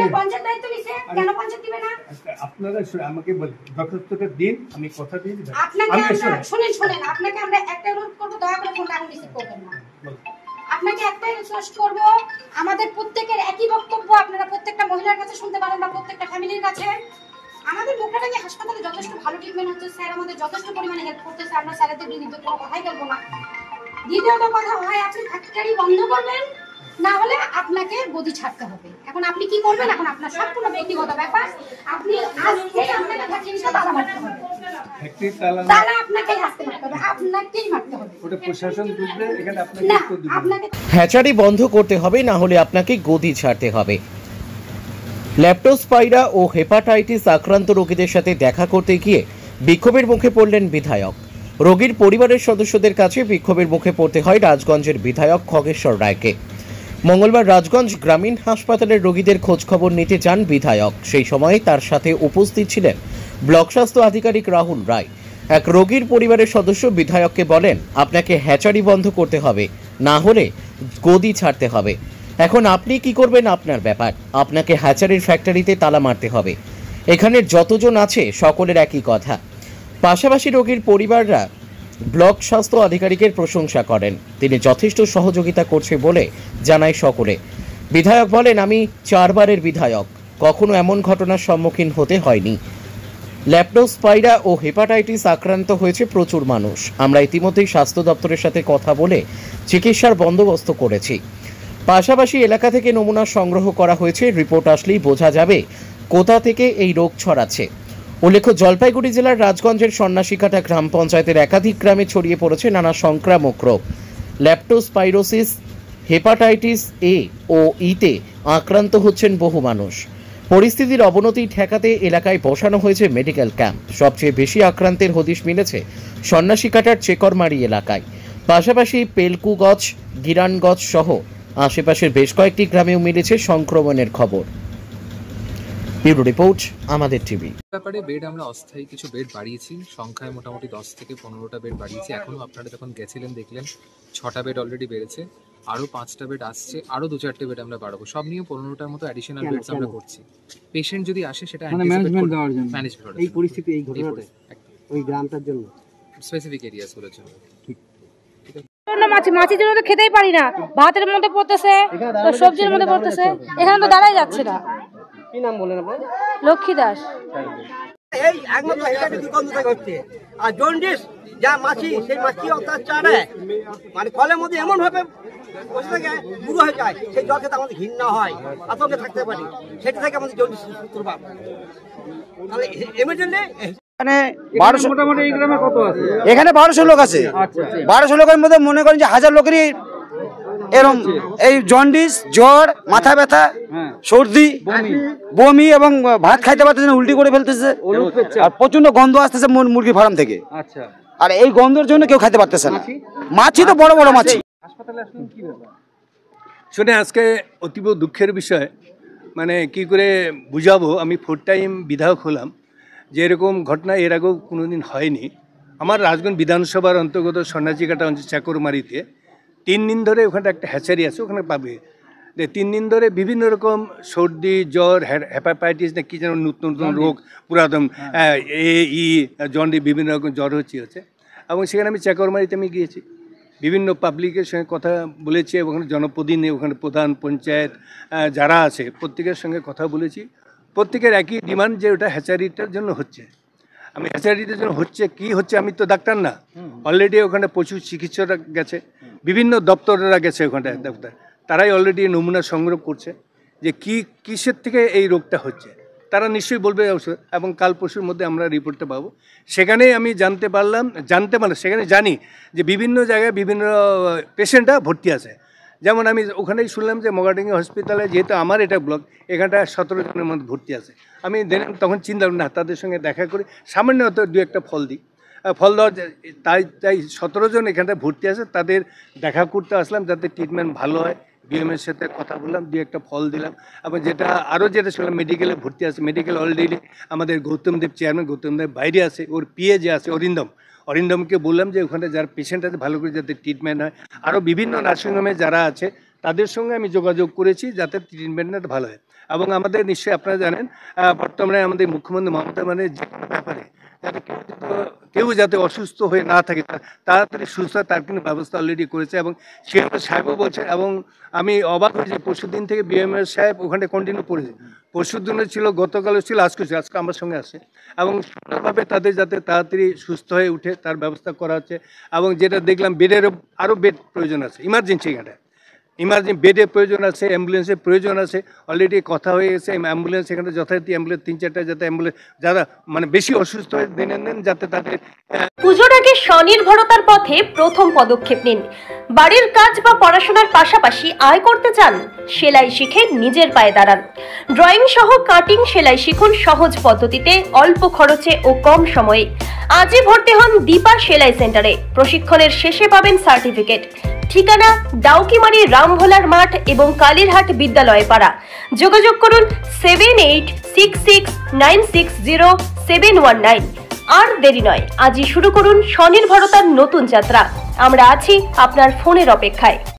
এখানে পঞ্চায়েত দায়িত্ব নিছে, কেন পঞ্চায়েত দিবে না? আপনারা আমাকে বলেন দরখাস্তটা দিন, আমি কথা দিয়ে দিই। আপনাকে শুনেন, আপনাকে আমরা একটা অনুরোধ করব, দয়া করে ফোনটা এখন রিসিভ করবেন না। আপনাকে একটাই রিকোয়েস্ট করব, আমাদের প্রত্যেকের একই বক্তব্য আপনারা প্রত্যেকটা মহিলার কাছে শুনতে পারেন বা প্রত্যেকটা ফ্যামিলির কাছে। আমাদের মোটামুটি হাসপাতালে যথেষ্ট ভালো ট্রিটমেন্ট হচ্ছে, স্যার আমাদের যথেষ্ট পরিমাণে হেল্প করতেছে, আমরা স্যারেদের বিরুদ্ধে কোনো কথাই বলবো না। দ্বিতীয়ত কথা হয়, আপনি ফ্যাক্টরি বন্ধ করবেন, না হলে আপনাকে গদি ছাড়তে হবে। এখন আপনি কি করবেন, এখন আপনার সম্পূর্ণ ব্যক্তিগত ব্যাপার। আপনি আজকে আপনাকে ফ্যাক্টরিটা তালা মারতে হবে, তালা আপনাকেই আসতে মারতে হবে, আপনাকেই মারতে হবে। ওটা প্রশাসন বুঝবে, এখানে আপনাকে হ্যাচারি বন্ধ করতে হবে, না হলে আপনাকে গদি ছাড়তে হবে। ল্যাপ্টোস্পাইরা ও হেপাটাইটিস আক্রান্ত রোগীদের সাথে দেখা করতে গিয়ে বিক্ষোভের মুখে পড়লেন বিধায়ক। রোগীর পরিবারের সদস্যদের কাছে বিক্ষোভের মুখে পড়তে হয় রাজগঞ্জের বিধায়ক খগেশ্বর রায়কে। মঙ্গলবার রাজগঞ্জ গ্রামীণ হাসপাতালের রোগীদের খোঁজখবর নিতে যান বিধায়ক। সেই সময় তার সাথে উপস্থিত ছিলেন ব্লক স্বাস্থ্য আধিকারিক রাহুল রায়। এক রোগীর পরিবারের সদস্য বিধায়ককে বলেন, আপনাকে হ্যাচারি বন্ধ করতে হবে, না হলে গদি ছাড়তে হবে। এখন আপনি কি করবেন আপনার ব্যাপার, আপনাকে হ্যাচারির ফ্যাক্টরিতে তালা মারতে হবে। এখানের যতজন আছে সকলের একই কথা। পাশাপাশি রোগীর পরিবাররা ব্লক স্বাস্থ্য আধিকারিকের প্রশংসা করেন, তিনি যথেষ্ট সহযোগিতা করছে বলে জানায় সকলে। বিধায়ক বলেন, আমি 4 বারের বিধায়ক, কখনো এমন ঘটনার সম্মুখীন হতে হয়নি। ল্যাপ্টোস্পাইরা ও হেপাটাইটিস আক্রান্ত হয়েছে প্রচুর মানুষ। আমরা ইতিমধ্যেই স্বাস্থ্য দপ্তরের সাথে কথা বলে চিকিৎসার বন্দোবস্ত করেছি। পাশাপাশি এলাকা থেকে নমুনা সংগ্রহ করা হয়েছে, রিপোর্ট আসলেই বোঝা যাবে কোথা থেকে এই রোগ ছড়াচ্ছে। উল্লেখ্য, জলপাইগুড়ি জেলার রাজগঞ্জের সন্ন্যাসীকাটা গ্রাম পঞ্চায়েতের একাধিক গ্রামে ছড়িয়ে পড়েছে নানা সংক্রামক রোগ। ল্যাপ্টোস্পাইরোসিস, হেপাটাইটিস এ ও ইতে আক্রান্ত হচ্ছেন বহু মানুষ। পরিস্থিতির অবনতি ঠেকাতে এলাকায় বসানো হয়েছে মেডিকেল ক্যাম্প। সবচেয়ে বেশি আক্রান্তের হদিশ মিলেছে সন্ন্যাসীকাটার চেকরমারি এলাকায়। পাশাপাশি পেলকুগজ, গিরানগজ সহ আশেপাশের বেশ কয়েকটি গ্রামেও মিলেছে সংক্রমণের খবর। ব্যুরো রিপোর্ট, আমাদের টিভি। ব্যাপারে বেড আমরা অস্থায়ী কিছু বেড বাড়িয়েছি, সংখ্যায় মোটামুটি 10 থেকে 15টা বেড বাড়িয়েছি। এখনও আপনারা যখন গেছিলেন দেখলেন 6টা বেড অলরেডি বেড়েছে, আরও 5টা বেড আসছে, আরও 2-4টে বেড আমরা বাড়াবো। সব নিয়ে 15টার মতো অ্যাডিশনাল বেডস আমরা করছি। পেশেন্ট যদি আসে সেটা ম্যানেজমেন্ট দেওয়ার জন্য, ম্যানেজমেন্ট এই পরিস্থিতি, এই ঘটনাটা ওই গ্রামটার জন্য, স্পেসিফিক এরিয়াসগুলোর জন্য। মাছির জন্য তো খেতেই পারি না, ভাতের মধ্যে পড়তেছে, সবজির মধ্যে পড়তেছে, এখানে তো দাঁড়াই যাচ্ছে না। কি নাম বলেন আপনার? লক্ষ্মী দাস। এই একমাত্র হেপাটাইটিস দুর্গন্ধ থেকে হচ্ছে, আর জন্ডিস যা মাছি, সেই মাছি অত্যাচারে মানে কলের মধ্যে এমন ভাবে বসে থাকে বুড়ো হয়ে যায়, সেই জল খেতে আমাদের ঘৃণা হয়, আতঙ্কে থাকতে পারি, সেটা থেকে আমাদের জন্ডিস সূত্রপাত। তাহলে ইমিডিয়েটলি এখানে 1200, মোটামুটি এই গ্রামে কত আছে? এখানে 1200 লোক আছে। 1200 লোকের মধ্যে মনে করেন যে 1000 লোকেরই এরকম এই জন্ডিস, জ্বর, মাথা ব্যথা, সর্দি, বমি এবং ভাত খাইতে পারতেছে না, উল্টি করে ফেলতেছে, আর প্রচন্ড গন্ধ আসতেছে মুরগি ফার্ম থেকে। আর এই গন্ধের জন্য কেউ খাইতে পারতেছে না। মাছি তো বড় বড় মাছি। শুনে আজকে অতীব দুঃখের বিষয়, মানে কি করে বুঝাবো। আমি 4 টাইম বিধায়ক হলাম, যে এরকম ঘটনা এর আগেও কোনোদিন হয়নি। আমার রাজগঞ্জ বিধানসভার অন্তর্গত সন্ন্যাসীকাটা অঞ্চল চাকরমারিতে 3 দিন ধরে ওখানে একটা হ্যাচারি আছে, ওখানে পাবে যে 3 দিন ধরে বিভিন্ন রকম সর্দি, জ্বর, হেপাটাইটিস না কি যেন নতুন নতুন রোগ, পুরাতন জন্ডিস, বিভিন্ন রকম জ্বর হচ্ছে। এবং সেখানে আমি চাকরমারিতে আমি গিয়েছি, বিভিন্ন পাবলিকের সঙ্গে কথা বলেছি, ওখানে জনপ্রতিনিধি, ওখানে প্রধান পঞ্চায়েত যারা আছে প্রত্যেকের সঙ্গে কথা বলেছি। প্রত্যেকের একই ডিমান্ড যে ওটা হ্যাচারিটার জন্য হচ্ছে। আমি হ্যাচারিটার জন্য হচ্ছে কি হচ্ছে, আমি তো ডাক্তার না। অলরেডি ওখানে পশু চিকিৎসকরা গেছে, বিভিন্ন দপ্তরেরা গেছে ওখানটায় ডাক্তার, তারাই অলরেডি নমুনা সংগ্রহ করছে যে কিসের থেকে এই রোগটা হচ্ছে। তারা নিশ্চয়ই বলবে এবং কাল পরশুর মধ্যে আমরা রিপোর্টটা পাবো। সেখানেই আমি জানতে পারলাম সেখানে জানি যে বিভিন্ন জায়গায় বিভিন্ন পেশেন্টরা ভর্তি আছে। যেমন আমি ওখানেই শুনলাম যে মগাডিঙ্গি হসপিটালে, যেহেতু আমার এটা ব্লক, এখানটা 17 জনের মধ্যে ভর্তি আছে। আমি তখন চিন্তা না, তাদের সঙ্গে দেখা করে সামান্য হয়তো 2-1টা ফল দিই, ফল দেওয়া, তাই 17 জন এখানটা ভর্তি আছে, তাদের দেখা করতে আসলাম যাতে ট্রিটমেন্ট ভালো হয়। বিএমের সাথে কথা বললাম, 2-1টা ফল দিলাম। এবং যেটা শুনলাম মেডিকেলে ভর্তি আছে, মেডিকেল অলরেডি আমাদের গৌতম দেব চেয়ারম্যান, গৌতম দেব বাইরে আছে, ওর পিএ যে আছে অরিন্দমকে বললাম যে ওখানে যারা পেশেন্ট আছে ভালো করে যাতে ট্রিটমেন্ট হয়। আরও বিভিন্ন নার্সিংহোমে যারা আছে তাদের সঙ্গে আমি যোগাযোগ করেছি যাতে ট্রিটমেন্টটা ভালো হয়। এবং আমাদের নিশ্চয়ই আপনারা জানেন বর্তমানে আমাদের মুখ্যমন্ত্রী মমতা মানে যে কোনো ব্যাপারে যাতে কেউ যাতে অসুস্থ হয়ে না থাকে তাড়াতাড়ি সুস্থ তার কিন্তু ব্যবস্থা অলরেডি করেছে এবং সেটা সাহেবও বলছে। এবং আমি অবাক হয়েছি পরশুদিন থেকে বিএমএস সাহেব ওখানে কন্টিনিউ করেছে, পরশুদিনও ছিল, গতকালও ছিল, আজকে আমার সঙ্গে আসে এবং সুন্দরভাবে তাদের যাতে তাড়াতাড়ি সুস্থ হয়ে উঠে তার ব্যবস্থা করা হচ্ছে। এবং যেটা দেখলাম বেডেরও আরও বেড প্রয়োজন আছে, ইমার্জেন্সি এখানে ইমার্জেন্সি বেডের প্রয়োজন আছে, অ্যাম্বুলেন্সের প্রয়োজন আছে, অলরেডি কথা হয়ে গেছে অ্যাম্বুলেন্স এখানে যথারীতি অ্যাম্বুলেন্স 3-4টা যাতে অ্যাম্বুলেন্স যারা মানে বেশি অসুস্থ হয়ে দিন যাতে তাদের। পুজোর আগে স্বনির্ভরতার পথে প্রথম পদক্ষেপ নিন। বাড়ির কাজ বা পড়াশোনার পাশাপাশি আয় করতে চান? সেলাই শিখে নিজের পায়ে দাঁড়ান। ড্রয়িং সহ কাটিং সেলাই শিখুন সহজ পদ্ধতিতে, অল্প খরচে ও কম সময়ে। আজই ভর্তি হন দীপা সেলাই সেন্টারে। প্রশিক্ষণের শেষে পাবেন সার্টিফিকেট। ঠিকানা ডাউকিমারি রামভোলার মাঠ এবং কালীরহাট বিদ্যালয় পাড়া। যোগাযোগ করুন 7866960719। আর দেরি নয়, আজই শুরু করুন স্বনির্ভরতার নতুন যাত্রা। আমরা আছি আপনার ফোনের অপেক্ষায়।